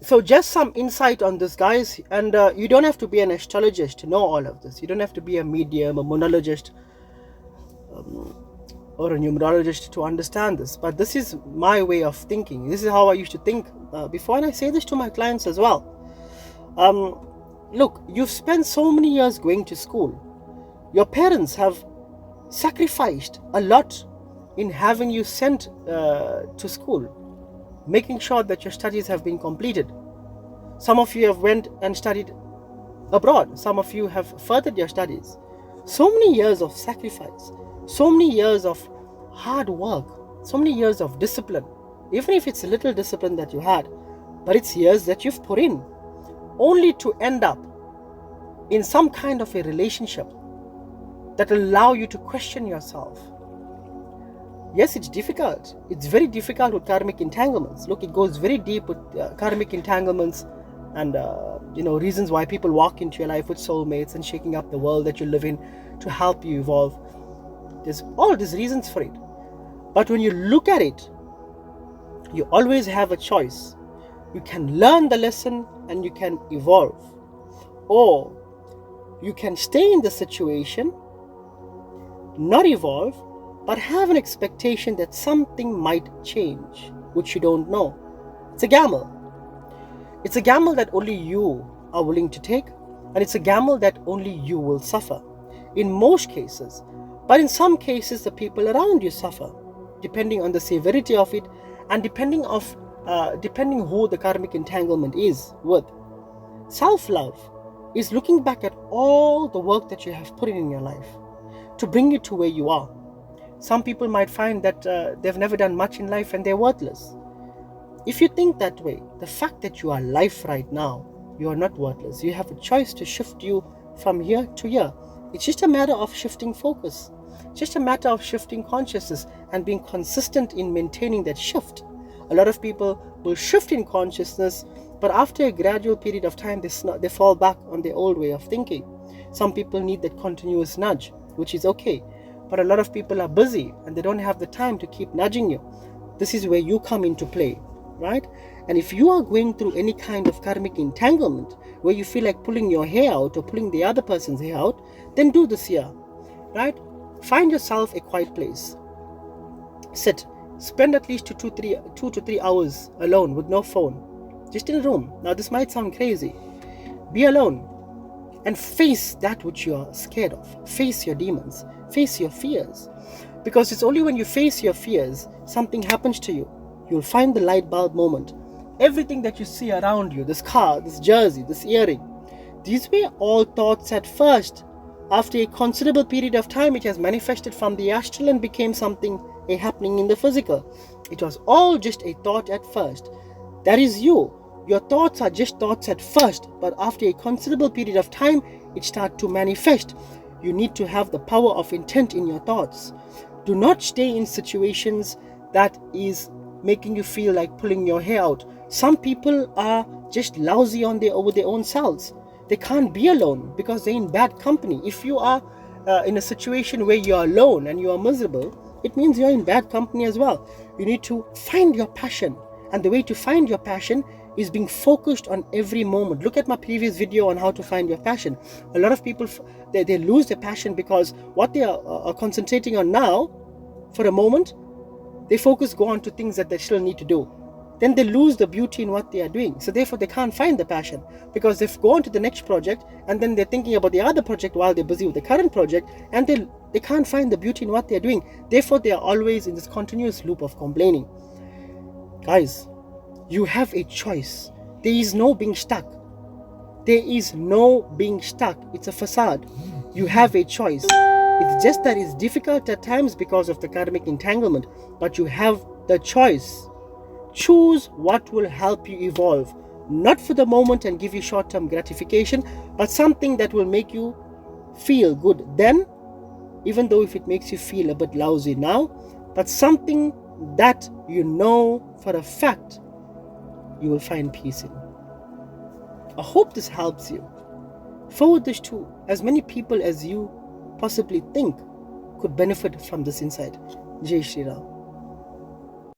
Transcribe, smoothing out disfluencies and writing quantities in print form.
So just some insight on this, guys, and you don't have to be an astrologist to know all of this. You don't have to be a medium, a monologist, or a numerologist to understand this, but this is my way of thinking. This is how I used to think before, and I say this to my clients as well. Look, you've spent so many years going to school. Your parents have sacrificed a lot in having you sent to school, making sure that your studies have been completed. Some of you have went and studied abroad. Some of you have furthered your studies. So many years of sacrifice, so many years of hard work, so many years of discipline. Even if it's a little discipline that you had, but it's years that you've put in, only to end up in some kind of a relationship that will allow you to question yourself. Yes, it's difficult. It's very difficult with karmic entanglements. Look, it goes very deep with karmic entanglements and reasons why people walk into your life with soulmates and shaking up the world that you live in to help you evolve. There's all these reasons for it. But when you look at it, you always have a choice. You can learn the lesson and you can evolve. Or you can stay in the situation, not evolve, but have an expectation that something might change, which you don't know. It's a gamble. It's a gamble that only you are willing to take, and it's a gamble that only you will suffer. In most cases, but in some cases, the people around you suffer, depending on the severity of it, and depending who the karmic entanglement is with. Self-love is looking back at all the work that you have put in your life to bring you to where you are. Some people might find that they've never done much in life and they're worthless. If you think that way, the fact that you are alive right now, you are not worthless. You have a choice to shift you from here to here. It's just a matter of shifting focus. It's just a matter of shifting consciousness and being consistent in maintaining that shift. A lot of people will shift in consciousness, but after a gradual period of time, they fall back on their old way of thinking. Some people need that continuous nudge, which is okay. But a lot of people are busy and they don't have the time to keep nudging you. This is where you come into play, right? And if you are going through any kind of karmic entanglement where you feel like pulling your hair out or pulling the other person's hair out, then do this here, right? Find yourself a quiet place. Sit. Spend at least 2 to 3 hours alone with no phone, just in a room. Now this might sound crazy. Be alone and face that which you are scared of. Face your demons. Face your fears. Because it's only when you face your fears, something happens to you. You'll find the light bulb moment. Everything that you see around you, this car, this jersey, this earring, these were all thoughts at first. After a considerable period of time, it has manifested from the astral and became something, a happening in the physical. It was all just a thought at first. That is you. Your thoughts are just thoughts at first, but after a considerable period of time, it starts to manifest. You need to have the power of intent in your thoughts. Do not stay in situations that is making you feel like pulling your hair out. Some people are just lousy over their own selves. They can't be alone because they're in bad company. If you are in a situation where you're alone and you are miserable, it means you're in bad company as well. You need to find your passion. And the way to find your passion is being focused on every moment. Look at my previous video on how to find your passion. A lot of people, they lose their passion because what they are concentrating on now, for a moment, they go on to things that they still need to do. Then they lose the beauty in what they are doing. So therefore they can't find the passion because they've gone to the next project and then they're thinking about the other project while they're busy with the current project, and they can't find the beauty in what they're doing. Therefore they are always in this continuous loop of complaining. Guys, you have a choice. There is no being stuck. There is no being stuck. It's a facade. You have a choice. It's just that it's difficult at times because of the karmic entanglement, but you have the choice. Choose what will help you evolve, not for the moment and give you short-term gratification, but something that will make you feel good then, even though if it makes you feel a bit lousy now, but something that you know for a fact you will find peace in. I hope this helps you. Forward this to as many people as you possibly think could benefit from this insight. Jai Shri Ram.